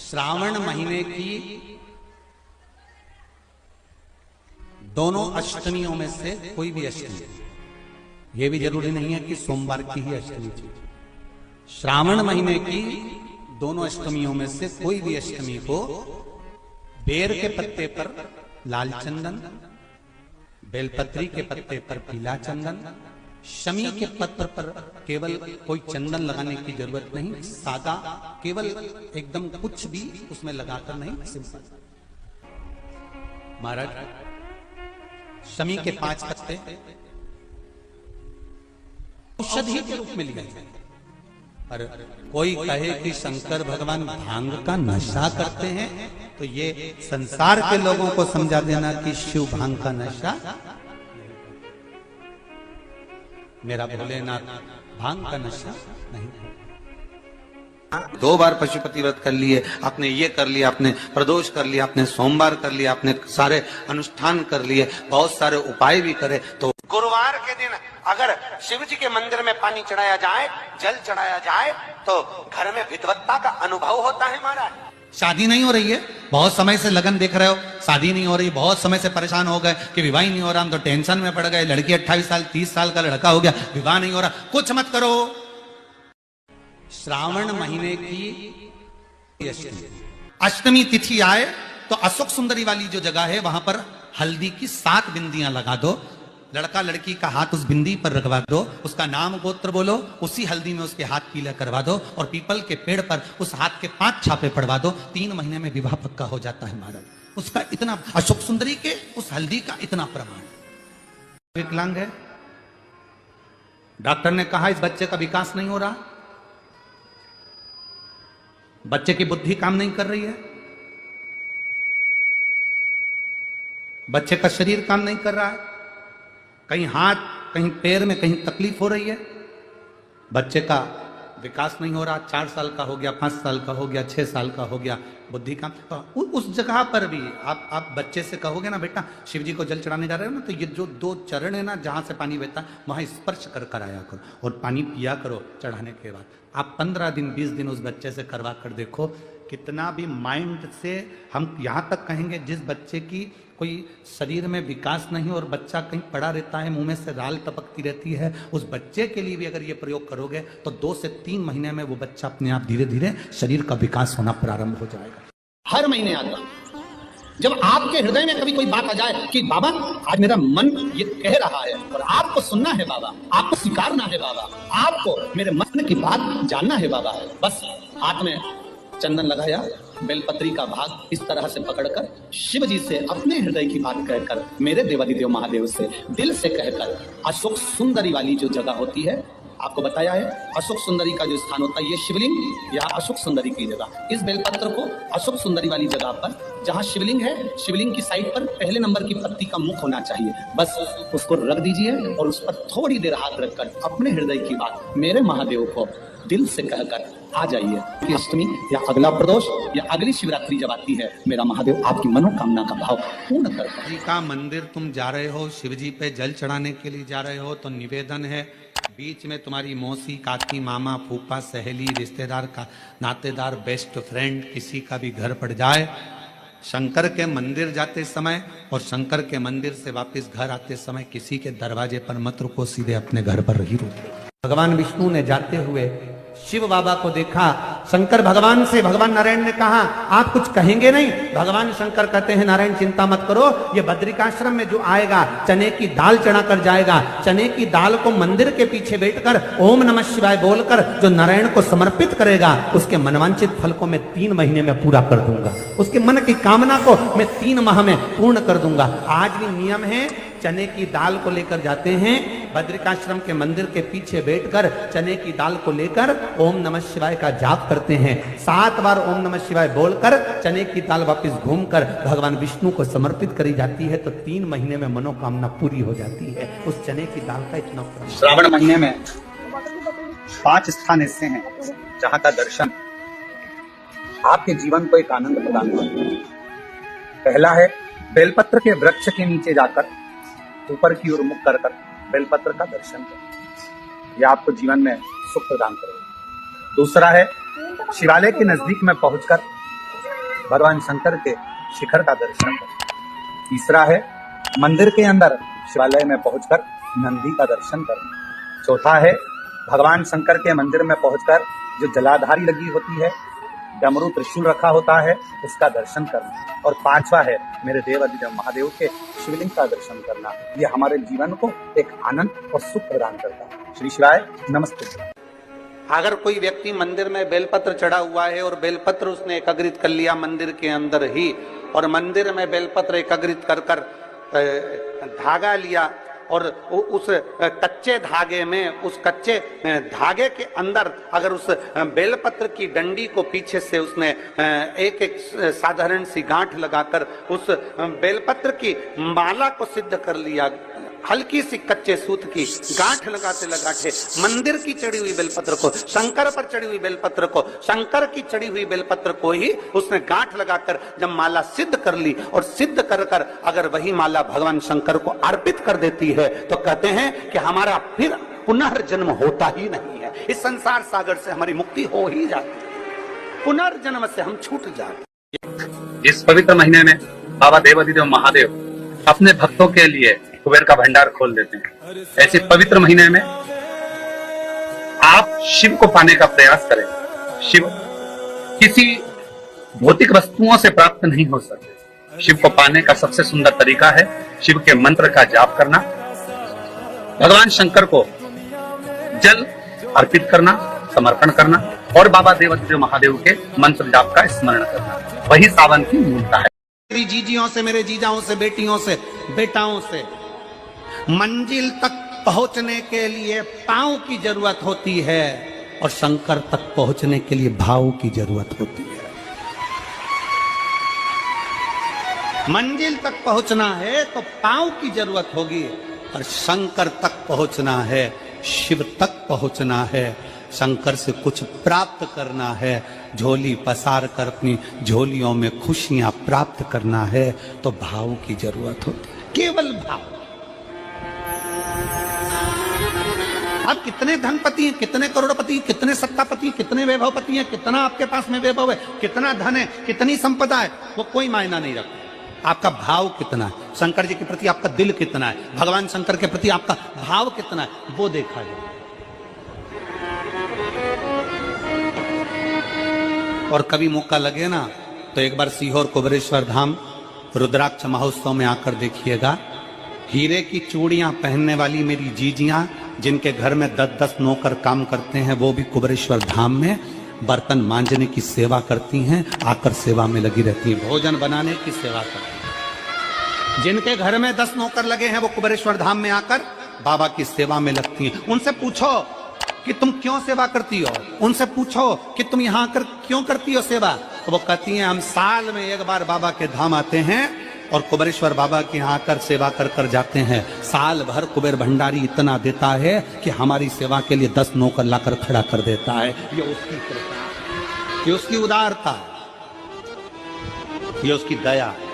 श्रावण महीने की दोनों अष्टमियों में से कोई भी अष्टमी, यह भी जरूरी नहीं है कि सोमवार की ही अष्टमी थी। श्रावण महीने की दोनों अष्टमियों में से कोई भी अष्टमी को बेर के पत्ते पर लाल चंदन, बेलपत्री के पत्ते पर पीला चंदन, शमी के पत्र पर केवल कोई चंदन लगाने की जरूरत नहीं, सादा केवल एकदम कुछ भी उसमें लगाकर नहीं, सिंपल। महाराज शमी के 5 पत्ते औषधि के रूप में लिए जाते। पर कोई कहे कि शंकर भगवान भांग का नशा करते हैं, तो ये संसार के लोगों को समझा देना कि शिव भांग का नशा, मेरा भोलेनाथ भांग का नशा नहीं। 2 बार पशुपति व्रत कर लिए, आपने ये कर लिया, आपने प्रदोष कर लिया, आपने सोमवार कर लिया, आपने सारे अनुष्ठान कर लिए, बहुत सारे उपाय भी करे, तो गुरुवार के दिन अगर शिव जी के मंदिर में पानी चढ़ाया जाए, जल चढ़ाया जाए, तो घर में विद्वत्ता का अनुभव होता है। महाराज शादी नहीं हो रही है, बहुत समय से लगन देख रहे हो, शादी नहीं हो रही, बहुत समय से परेशान हो गए कि विवाह नहीं हो रहा, हम तो टेंशन में पड़ गए, लड़की 28 साल 30 साल का लड़का हो गया, विवाह नहीं हो रहा, कुछ मत करो। श्रावण महीने की अष्टमी तिथि आए तो अशोक सुंदरी वाली जो जगह है वहां पर हल्दी की 7 बिंदियां लगा दो, लड़का लड़की का हाथ उस बिंदी पर रखवा दो, उसका नाम गोत्र बोलो, उसी हल्दी में उसके हाथ पीला करवा दो, और पीपल के पेड़ पर उस हाथ के 5 छापे पड़वा दो, 3 महीने में विवाह पक्का हो जाता है। महाराज उसका इतना, अशोक सुंदरी के उस हल्दी का इतना प्रमाण। विकलांग है, डॉक्टर ने कहा इस बच्चे का विकास नहीं हो रहा, बच्चे की बुद्धि काम नहीं कर रही है, बच्चे का शरीर काम नहीं कर रहा है, कहीं हाथ कहीं पैर में कहीं तकलीफ हो रही है, बच्चे का विकास नहीं हो रहा, 4 साल का हो गया, 5 साल का हो गया, 6 साल का हो गया, बुद्धि काम, तो उस जगह पर भी आप बच्चे से कहोगे ना बेटा शिव जी को जल चढ़ाने जा रहे हो ना, तो ये जो 2 चरण है ना जहां से पानी बहता है वहां स्पर्श कर आया करो और पानी पिया करो चढ़ाने के बाद। आप 15 दिन 20 दिन उस बच्चे से करवा कर देखो, कितना भी माइंड से, हम यहाँ तक कहेंगे जिस बच्चे की कोई शरीर में विकास नहीं और बच्चा कहीं पड़ा रहता है, मुंह में से राल टपकती रहती है, उस बच्चे के लिए भी अगर ये प्रयोग करोगे तो 2 से 3 महीने में वो बच्चा अपने आप धीरे धीरे शरीर का विकास होना प्रारंभ हो जाएगा। हर महीने आता, जब आपके हृदय में कभी कोई बात आ जाए कि बाबा आज मेरा मन ये कह रहा है और आपको सुनना है बाबा, आपको स्वीकारना है बाबा, आपको मेरे मन की बात जानना है बाबा, बस हाथ में चंदन लगाया, बेलपत्री का भाग इस तरह से पकड़कर शिव जी से अपने हृदय की बात कहकर, मेरे देवादिदेव महादेव से दिल से कहकर, अशोक सुंदरी वाली जो जगह होती है, आपको बताया है अशोक सुंदरी का जो स्थान होता है, ये शिवलिंग या अशोक सुंदरी की जगह, इस बेलपत्र को अशोक सुंदरी वाली जगह पर जहाँ शिवलिंग है, शिवलिंग की साइड पर पहले नंबर की पत्ती का मुख होना चाहिए, बस उसको रख दीजिए और उस पर थोड़ी देर हाथ रखकर अपने हृदय की बात मेरे महादेव को दिल से कहकर आ जाइए कि अष्टमी या अगला प्रदोष या अगली शिवरात्रि जब आती है, मेरा महादेव आपकी मनोकामना का भाव पूर्ण करता है। जी का मंदिर तुम जा रहे हो, शिव जी पे जल चढ़ाने के लिए जा रहे हो, तो निवेदन है बीच में तुम्हारी मौसी, काकी, मामा, फूफा, सहेली, रिश्तेदार का नातेदार, बेस्ट फ्रेंड किसी का भी घर पड़ जाए, शंकर के मंदिर जाते समय और शंकर के मंदिर से वापस घर आते समय किसी के दरवाजे पर मत रुको, सीधे अपने घर पर ही रुको। भगवान विष्णु ने जाते हुए शिव बाबा को देखा, शंकर भगवान से, भगवान नारायण ने कहा आप कुछ कहेंगे नहीं? भगवान शंकर कहते हैं नारायण चिंता मत करो, ये बद्रिकाश्रम में जो आएगा चने की दाल चढ़ा कर जाएगा, चने की दाल को मंदिर के पीछे बैठकर ओम नमः शिवाय बोलकर जो नारायण को समर्पित करेगा, उसके मनवांचित फल को मैं 3 महीने में पूरा कर दूंगा, उसके मन की कामना को मैं 3 माह में पूर्ण कर दूंगा। आज भी नियम है, चने की दाल को लेकर जाते हैं, बद्रिकाश्रम के मंदिर के पीछे बैठकर चने की दाल को लेकर ओम नमः शिवाय का जाप करते हैं, 7 बार ओम नमः शिवाय बोलकर चने की दाल वापस घूमकर भगवान विष्णु को समर्पित करी जाती है, तो 3 महीने में मनोकामना पूरी हो जाती है। उस चने की दाल का इतना श्रावण महीने में 5 स्थान ऐसे हैं जहाँ का दर्शन आपके जीवन को एक आनंद प्रदान करता है। पहला है बेलपत्र के वृक्ष के नीचे जाकर ऊपर की ओर मुख कर बेलपत्र का दर्शन करें, यह आपको जीवन में सुख प्रदान करेगा। दूसरा है शिवालय के नजदीक में पहुंचकर भगवान शंकर के शिखर का दर्शन करें। तीसरा है मंदिर के अंदर शिवालय में पहुंचकर नंदी का दर्शन करें। चौथा है भगवान शंकर के मंदिर में पहुंचकर जो जलाधारी लगी होती है, डमरू त्रिशूल रखा होता है, उसका दर्शन करना। और पांचवा है मेरे देव अधिदेव महादेव के शिवलिंग का दर्शन करना। ये हमारे जीवन को एक आनंद और सुख प्रदान करता है। श्री शिवाय नमस्ते। अगर कोई व्यक्ति मंदिर में बेलपत्र चढ़ा हुआ है और बेलपत्र उसने एकत्रित कर लिया मंदिर के अंदर ही, और मंदिर में बेलपत्र एकत्रित कर कर धागा लिया, और उस कच्चे धागे में, उस कच्चे धागे के अंदर अगर उस बेलपत्र की डंडी को पीछे से उसने एक एक साधारण सी गांठ लगाकर उस बेलपत्र की माला को सिद्ध कर लिया, हल्की सी कच्चे सूत की गांठ लगाते लगाते मंदिर की चढ़ी हुई बेलपत्र को, शंकर पर चढ़ी हुई बेलपत्र को, शंकर की चढ़ी हुई बेलपत्र को ही उसने गांठ लगाकर जब माला सिद्ध कर ली, और सिद्ध कर कर अगर वही माला भगवान शंकर को अर्पित कर देती है, तो कहते हैं कि हमारा फिर पुनर्जन्म होता ही नहीं है। इस संसार सागर से हमारी मुक्ति हो ही जाती है, पुनर्जन्म से हम छूट जाते। इस पवित्र महीने में बाबा देव अधिदेव महादेव अपने भक्तों के लिए कुबेर का भंडार खोल देते हैं। ऐसे पवित्र महीने में आप शिव को पाने का प्रयास करें। शिव किसी भौतिक वस्तुओं से प्राप्त नहीं हो सकते। शिव को पाने का सबसे सुंदर तरीका है शिव के मंत्र का जाप करना, भगवान शंकर को जल अर्पित करना, समर्पण करना, और बाबा देव अधिदेव महादेव के मंत्र जाप का स्मरण करना। वही सावन की मूलता है। मेरी जीजियों से, मेरे जीजाओं से, बेटियों से, बेटाओं से मंजिल तक पहुंचने के लिए पांव की जरूरत होती है, और शंकर तक पहुंचने के लिए भाव की जरूरत होती है। मंजिल तक पहुंचना है तो पांव की जरूरत होगी, और शंकर तक पहुंचना है, शिव तक पहुंचना है, शंकर से कुछ प्राप्त करना है, झोली पसार कर अपनी झोलियों में खुशियां प्राप्त करना है, तो भाव की जरूरत होती है, केवल भाव। अब कितने धनपति हैं, कितने करोड़पति, कितने सत्तापति, कितने वैभवपति हैं, कितना आपके पास में वैभव है, कितना धन है, कितनी संपदा है, वो कोई मायना नहीं रखता। आपका भाव कितना है, शंकर जी के प्रति आपका दिल कितना है, भगवान शंकर के प्रति आपका भाव कितना है, वो देखा जाए। और कभी मौका लगे ना तो एक बार सीहोर कुबेरेश्वर धाम रुद्राक्ष महोत्सव में आकर देखिएगा। हीरे की चूड़ियां पहनने वाली मेरी जीजियां, जिनके घर में 10-10 नौकर काम करते हैं, वो भी कुबेरेश्वर धाम में बर्तन मांजने की सेवा करती हैं, आकर सेवा में लगी रहती हैं, भोजन बनाने की सेवा करती हैं। जिनके घर में 10 नौकर लगे हैं, वो कुबेरेश्वर धाम में आकर बाबा की सेवा में लगती हैं। उनसे पूछो कि तुम क्यों सेवा करती हो, उनसे पूछो कि तुम यहाँ आकर क्यों करती हो सेवा, तो वो कहती हैं हम साल में एक बार बाबा के धाम आते हैं और कुबेरेश्वर बाबा के यहाँ आकर सेवा कर कर जाते हैं। साल भर कुबेर भंडारी इतना देता है कि हमारी सेवा के लिए 10 नौकर लाकर खड़ा कर देता है। ये उसकी कृपा, ये उसकी उदारता, ये उसकी दया है।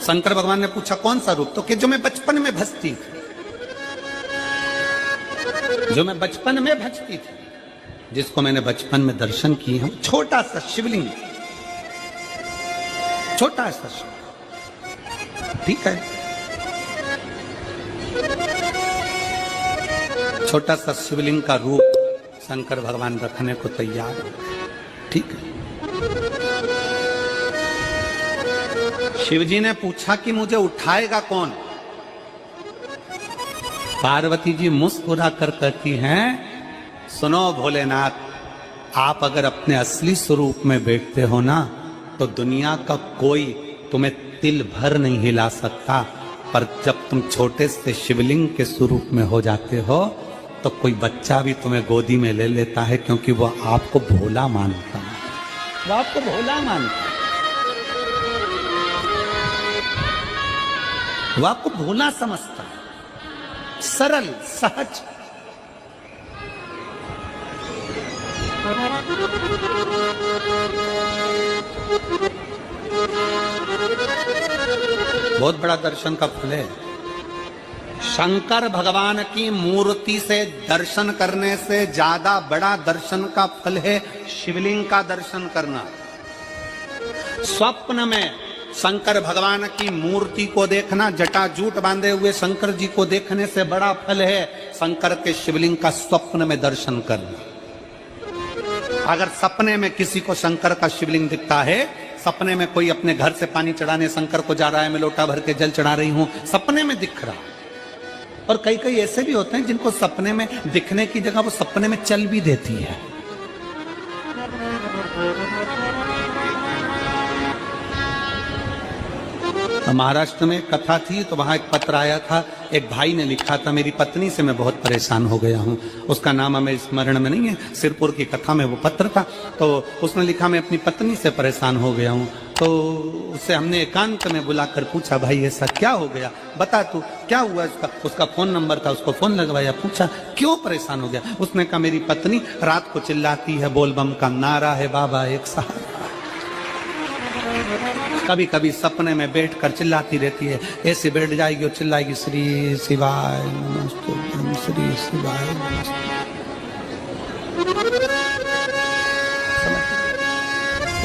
शंकर भगवान ने पूछा कौन सा रूप, तो कि जो मैं बचपन में भजती थी, जो मैं बचपन में भजती थी, जिसको मैंने बचपन में दर्शन किए हैं, छोटा सा शिवलिंग, छोटा सा शिव, ठीक है, छोटा सा शिवलिंग का रूप शंकर भगवान रखने को तैयार है, ठीक है। शिवजी ने पूछा कि मुझे उठाएगा कौन। पार्वती जी मुस्कुरा कर कहती हैं, सुनो भोलेनाथ, आप अगर अपने असली स्वरूप में बैठते हो ना, तो दुनिया का कोई तुम्हें तिल भर नहीं हिला सकता, पर जब तुम छोटे से शिवलिंग के स्वरूप में हो जाते हो, तो कोई बच्चा भी तुम्हें गोदी में ले लेता है, क्योंकि वो आपको भोला मानता है, वो आपको भोला मानता है, वो आपको भोला समझता है, सरल सहज। बहुत बड़ा दर्शन का फल है। शंकर भगवान की मूर्ति से दर्शन करने से ज्यादा बड़ा दर्शन का फल है शिवलिंग का दर्शन करना। स्वप्न में शंकर भगवान की मूर्ति को देखना, जटाजूट बांधे हुए शंकर जी को देखने से बड़ा फल है शंकर के शिवलिंग का स्वप्न में दर्शन करना। अगर सपने में किसी को शंकर का शिवलिंग दिखता है, सपने में कोई अपने घर से पानी चढ़ाने शंकर को जा रहा है, मैं लोटा भर के जल चढ़ा रही हूं, सपने में दिख रहा। और कई कई ऐसे भी होते हैं जिनको सपने में दिखने की जगह वो सपने में चल भी देती है। महाराष्ट्र में कथा थी तो वहां एक पत्र आया था, एक भाई ने लिखा था, मेरी पत्नी से मैं बहुत परेशान हो गया हूं। उसका नाम हमें स्मरण में नहीं है, सिरपुर की कथा में वो पत्र था। तो उसने लिखा, मैं अपनी पत्नी से परेशान हो गया हूं। तो उसे हमने एकांत में बुलाकर पूछा, भाई ऐसा क्या हो गया, बता तू क्या हुआ। उसका फोन नंबर था, उसको फोन लगवाया, पूछा क्यों परेशान हो गया। उसने कहा, मेरी पत्नी रात को चिल्लाती है, बोल बम का नारा है बाबा एक साथ। कभी कभी सपने में बैठकर चिल्लाती रहती है, ऐसे बैठ जाएगी और चिल्लाएगी, श्री शिवाय नमस्तुभ्यं, श्री शिवाय नमस्तुभ्यं।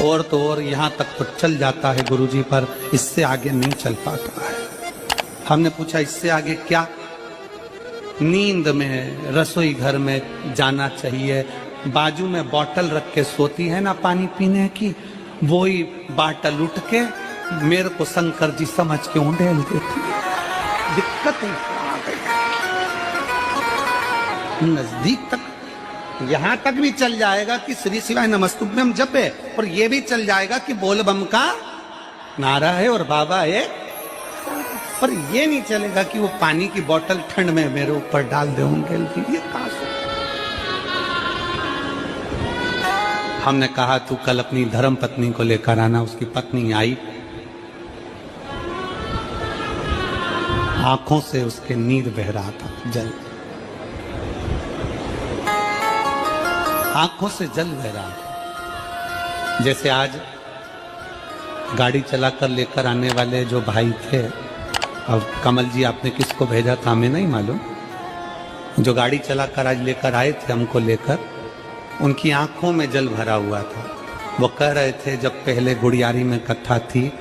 और तो और यहाँ तक तो चल जाता है गुरुजी, पर इससे आगे नहीं चल पाता है। हमने पूछा इससे आगे क्या। नींद में रसोई घर में जाना चाहिए, बाजू में बोतल रख के सोती है ना पानी पीने की, वही बाटल उठ के मेरे को शंकर जी समझ के उंडेल देती है। दिक्कत आ गई, नजदीक तक यहां तक भी चल जाएगा कि श्री शिवाय नमस्तुभ्यं जप है, और ये भी चल जाएगा कि बोल बम का नारा है और बाबा है, पर ये नहीं चलेगा कि वो पानी की बोतल ठंड में मेरे ऊपर डाल दे उंडेल दी। ये कहां से। हमने कहा तू कल अपनी धर्म पत्नी को लेकर आना। उसकी पत्नी आई, आंखों से उसके नीर बह रहा था, जल, आंखों से जल बह रहा था। जैसे आज गाड़ी चलाकर लेकर आने वाले जो भाई थे, अब कमल जी आपने किसको भेजा था हमें नहीं मालूम, जो गाड़ी चलाकर आज लेकर आए थे हमको लेकर, उनकी आंखों में जल भरा हुआ था। वो कह रहे थे जब पहले गुड़ियारी में कथा थी,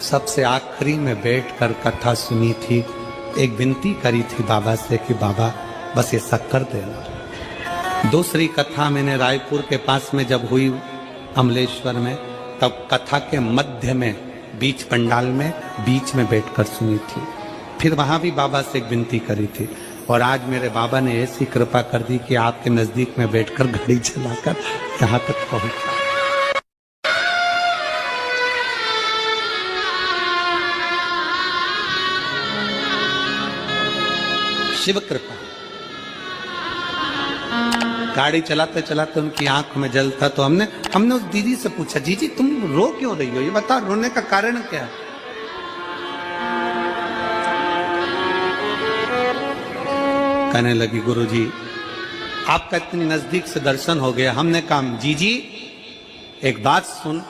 सबसे आखिरी में बैठकर कथा सुनी थी, एक विनती करी थी बाबा से कि बाबा बस ये शक्कर देना। दूसरी कथा मैंने रायपुर के पास में जब हुई अमलेश्वर में, तब कथा के मध्य में बीच पंडाल में बीच में बैठकर सुनी थी। फिर वहां भी बाबा से एक विनती करी थी, और आज मेरे बाबा ने ऐसी कृपा कर दी कि आपके नजदीक में बैठकर गाड़ी चलाकर यहाँ तक पहुंचा। शिव कृपा। गाड़ी चलाते चलाते उनकी आंख में जल था, तो हमने उस दीदी से पूछा, जीजी तुम रो क्यों रही हो, ये बता, रोने का कारण क्या है। कहने लगी, गुरुजी आपका इतनी नजदीक से दर्शन हो गया। हमने कहा, जीजी एक बात सुन,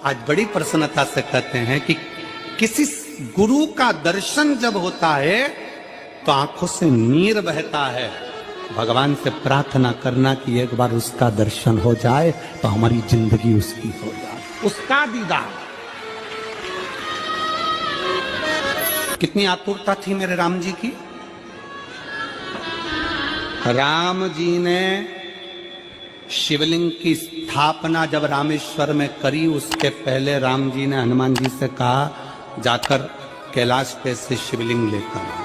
आज बड़ी प्रसन्नता से कहते हैं कि किसी गुरु का दर्शन जब होता है तो आंखों से नीर बहता है। भगवान से प्रार्थना करना कि एक बार उसका दर्शन हो जाए तो हमारी जिंदगी उसकी हो जाए, उसका दीदार। कितनी आतुरता थी मेरे राम जी की। राम जी ने शिवलिंग की स्थापना जब रामेश्वर में करी, उसके पहले राम जी ने हनुमान जी से कहा, जाकर कैलाश पे से शिवलिंग लेकर आओ।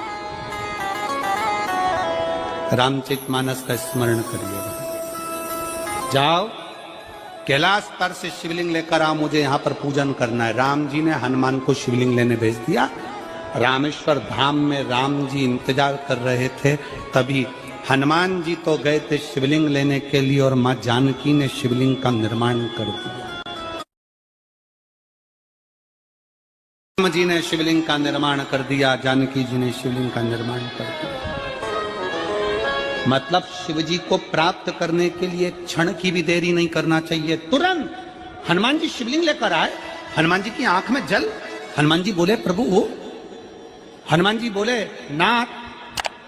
रामचरितमानस का स्मरण करिएगा, जाओ कैलाश पर से शिवलिंग लेकर आओ, मुझे यहाँ पर पूजन करना है। राम जी ने हनुमान को शिवलिंग लेने भेज दिया। रामेश्वर धाम में राम जी इंतजार कर रहे थे, तभी हनुमान जी तो गए थे शिवलिंग लेने के लिए, और मां जानकी ने शिवलिंग का निर्माण कर दिया। राम जी ने शिवलिंग का निर्माण कर दिया, जानकी जी ने शिवलिंग का निर्माण कर दिया। मतलब शिव जी को प्राप्त करने के लिए क्षण की भी देरी नहीं करना चाहिए। तुरंत हनुमान जी शिवलिंग लेकर आए, हनुमान जी की आंख में जल। हनुमान जी बोले, प्रभु, हनुमान जी बोले, नाथ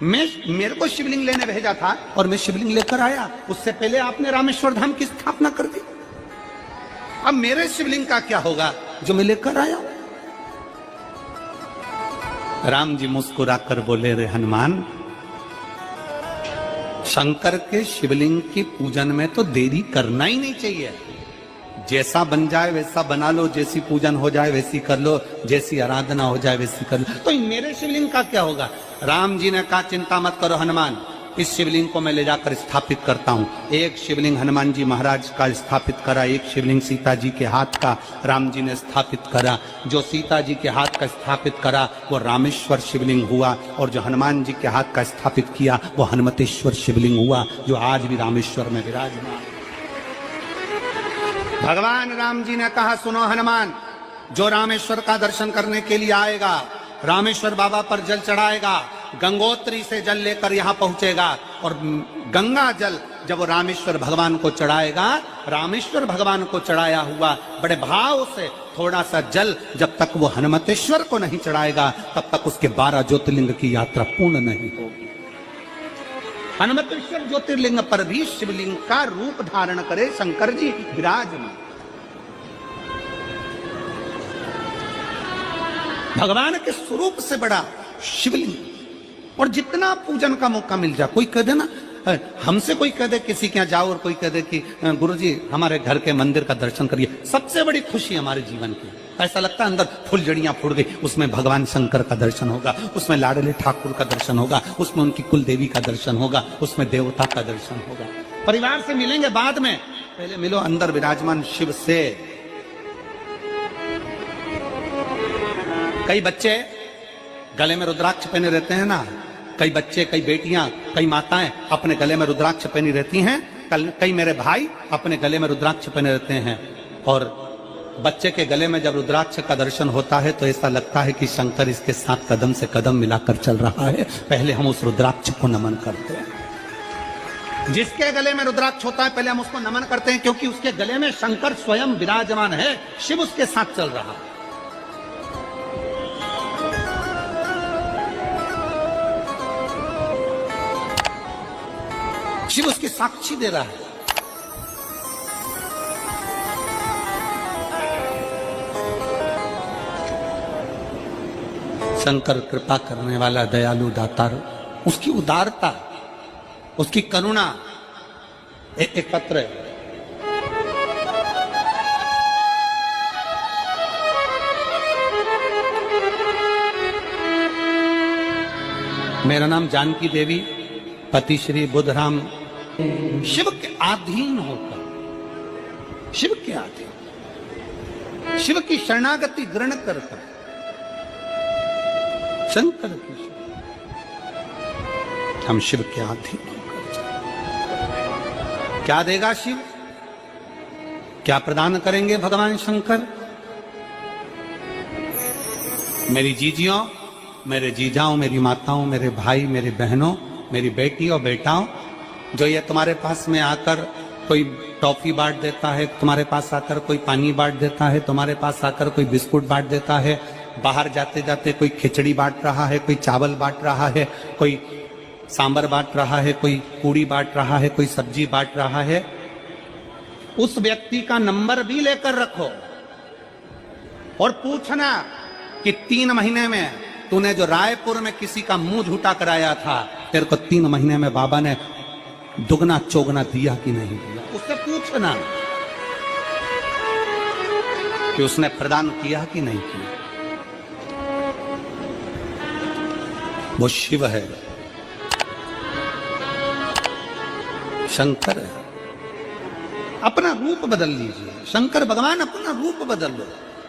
मेरे को शिवलिंग लेने भेजा था और मैं शिवलिंग लेकर आया, उससे पहले आपने रामेश्वर धाम की स्थापना कर दी। अब मेरे शिवलिंग का क्या होगा जो मैं लेकर आया हूं? राम जी मुस्कुराकर बोले, रे हनुमान, शंकर के शिवलिंग की पूजन में तो देरी करना ही नहीं चाहिए। जैसा बन जाए वैसा बना लो, जैसी पूजन हो जाए वैसी कर लो, जैसी आराधना हो जाए वैसी कर लो। तो मेरे शिवलिंग का क्या होगा? राम जी ने कहा, चिंता मत करो हनुमान, इस शिवलिंग को मैं ले जाकर स्थापित करता हूं। एक शिवलिंग हनुमान जी महाराज का स्थापित करा, एक शिवलिंग सीता जी के हाथ का राम जी ने स्थापित करा। जो सीता जी के हाथ का स्थापित करा वो रामेश्वर शिवलिंग हुआ, और जो हनुमान जी के हाथ का स्थापित किया वो हनुमतेश्वर शिवलिंग हुआ, जो आज भी रामेश्वर में विराजमान। भगवान राम जी ने कहा, सुनो हनुमान, जो रामेश्वर का दर्शन करने के लिए आएगा, रामेश्वर बाबा पर जल चढ़ाएगा, गंगोत्री से जल लेकर यहां पहुंचेगा, और गंगा जल जब वो रामेश्वर भगवान को चढ़ाएगा, रामेश्वर भगवान को चढ़ाया हुआ बड़े भाव से थोड़ा सा जल जब तक वो हनुमतेश्वर को नहीं चढ़ाएगा तब तक उसके 12 ज्योतिर्लिंग की यात्रा पूर्ण नहीं होगी। हनुमतेश्वर ज्योतिर्लिंग पर भी शिवलिंग का रूप धारण करे शंकर जी विराजमान। भगवान के स्वरूप से बड़ा शिवलिंग, और जितना पूजन का मौका मिल जाए, कोई कह दे ना, हमसे कोई कह दे किसी के यहाँ जाओ और कोई कह दे कि गुरुजी हमारे घर के मंदिर का दर्शन करिए, सबसे बड़ी खुशी हमारे जीवन की। ऐसा लगता है अंदर फुलझड़ियां फूट गई, उसमें भगवान शंकर का दर्शन होगा, उसमें लाडले ठाकुर का दर्शन होगा, उसमें उनकी कुल देवी का दर्शन होगा, उसमें देवता का दर्शन होगा। परिवार से मिलेंगे बाद में, पहले मिलो अंदर विराजमान शिव से। कई बच्चे गले में रुद्राक्ष पहने रहते हैं ना, कई बच्चे, कई बेटियां, कई माताएं अपने गले में रुद्राक्ष पहनी रहती हैं, कई मेरे भाई अपने गले में रुद्राक्ष पहने रहते हैं। और बच्चे के गले में जब रुद्राक्ष का दर्शन होता है तो ऐसा लगता है कि शंकर इसके साथ कदम से कदम मिलाकर चल रहा है। पहले हम उस रुद्राक्ष को नमन करते हैं। जिसके गले में रुद्राक्ष होता है पहले हम उसको नमन करते हैं, क्योंकि उसके गले में शंकर स्वयं विराजमान है, शिव उसके साथ चल रहा है। शिव उसकी साक्षी दे रहा है। शंकर कृपा करने वाला, दयालु, दातार, उसकी उदारता, उसकी करुणा। एक पत्र है, मेरा नाम जानकी देवी, पति श्री बुद्धराम, शिव के अधीन होकर, शिव के अधीन, शिव की शरणागति ग्रहण कर शंकर की, हम शिव के अधीन होकर क्या देगा शिव, क्या प्रदान करेंगे भगवान शंकर? मेरी जीजियों, मेरे जीजाओं, मेरी माताओं, मेरे भाई, मेरी बहनों, मेरी बेटी और बेटाओं, जो ये तुम्हारे पास में आकर कोई टॉफी बांट देता है, तुम्हारे पास आकर कोई पानी बांट देता है, तुम्हारे पास आकर कोई बिस्कुट बांट देता है, बाहर जाते जाते कोई खिचड़ी बांट रहा है, कोई चावल बांट रहा है, कोई सांबर बांट रहा है, कोई पूड़ी बांट रहा है, कोई सब्जी बांट रहा है, उस व्यक्ति का नंबर भी लेकर रखो और पूछना कि 3 महीने में तूने जो रायपुर में किसी का मुंह झूठा कराया था, तेरे को 3 महीने में बाबा ने दुगना चौगना दिया कि नहीं दिया। उससे पूछना कि उसने प्रदान किया कि नहीं किया। वो शिव है, शंकर है। अपना रूप बदल लीजिए, शंकर भगवान अपना रूप बदल लो।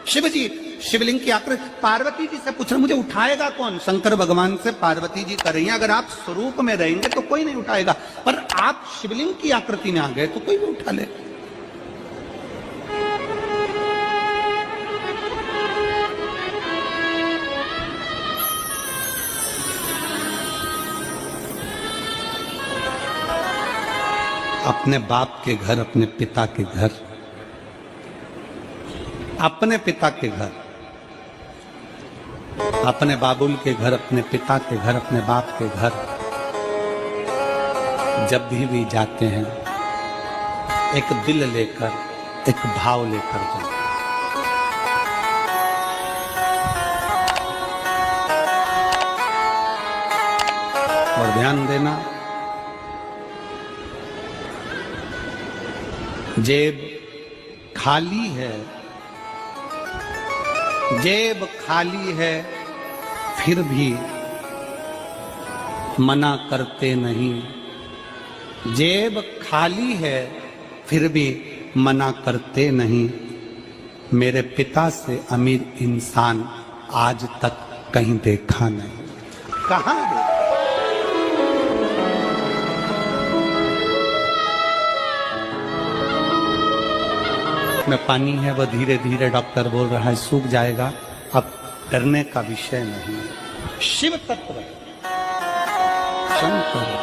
शिव जी शिवलिंग की आकृति, पार्वती जी से पूछ रहे मुझे उठाएगा कौन? शंकर भगवान से पार्वती जी कर रही हैं, अगर आप स्वरूप में रहेंगे तो कोई नहीं उठाएगा, पर आप शिवलिंग की आकृति में आ गए तो कोई भी उठा ले। अपने बाप के घर, अपने पिता के घर, अपने पिता के घर, अपने बाबुल के घर, अपने पिता के घर, अपने बाप के घर जब भी जाते हैं, एक दिल लेकर, एक भाव लेकर जाओ। और ध्यान देना, जेब खाली है, जेब खाली है फिर भी मना करते नहीं। जेब खाली है फिर भी मना करते नहीं। मेरे पिता से अमीर इंसान आज तक कहीं देखा नहीं। कहां देखा? में पानी है, वह धीरे धीरे डॉक्टर बोल रहा है सूख जाएगा, अब डरने का विषय नहीं है। शिव तत्व शंकर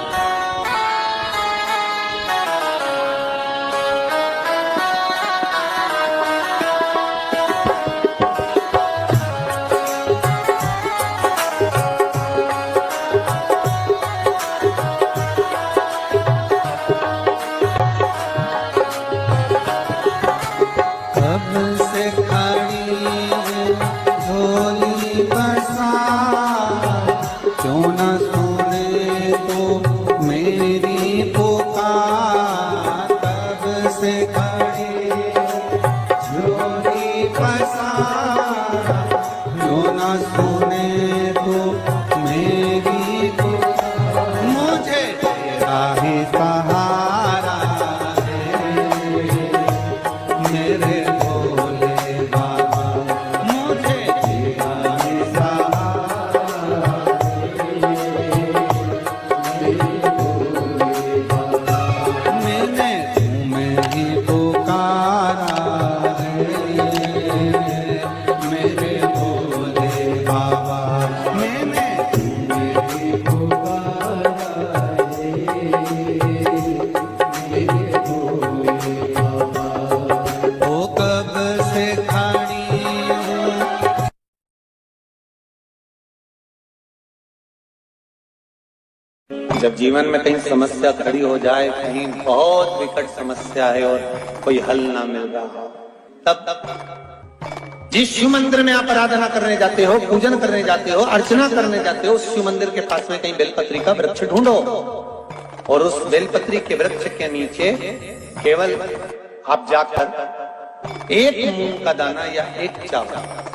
जब जीवन में कहीं समस्या खड़ी हो जाए, कहीं बहुत विकट समस्या है और कोई हल ना मिल रहा हो, तब जिस शिव मंदिर में आप आराधना करने जाते हो, पूजन करने जाते हो, अर्चना करने जाते हो, उस शिव मंदिर के पास में कहीं बेलपत्री का वृक्ष ढूंढो और उस बेलपत्री के वृक्ष के नीचे केवल आप जाकर एक मूंग का दाना या एक चावल,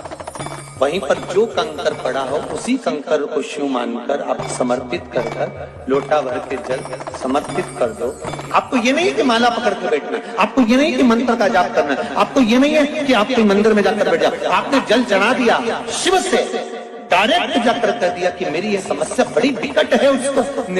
वहीं पर जो कंकर पड़ा हो उसी कंकर को शिव मानकर आप समर्पित कर कर लोटा भर के जल समर्पित कर दो। आपको ये नहीं कि माला पकड़ के बैठना, आपको ये नहीं कि मंत्र का जाप करना, आपको ये नहीं है कि आप कोई मंदिर में जाकर बैठ जाओ। आपने जल चढ़ा दिया, शिव से डायरेक्ट जाकर कह दिया कि मेरी ये समस्या बड़ी विकट है, उसको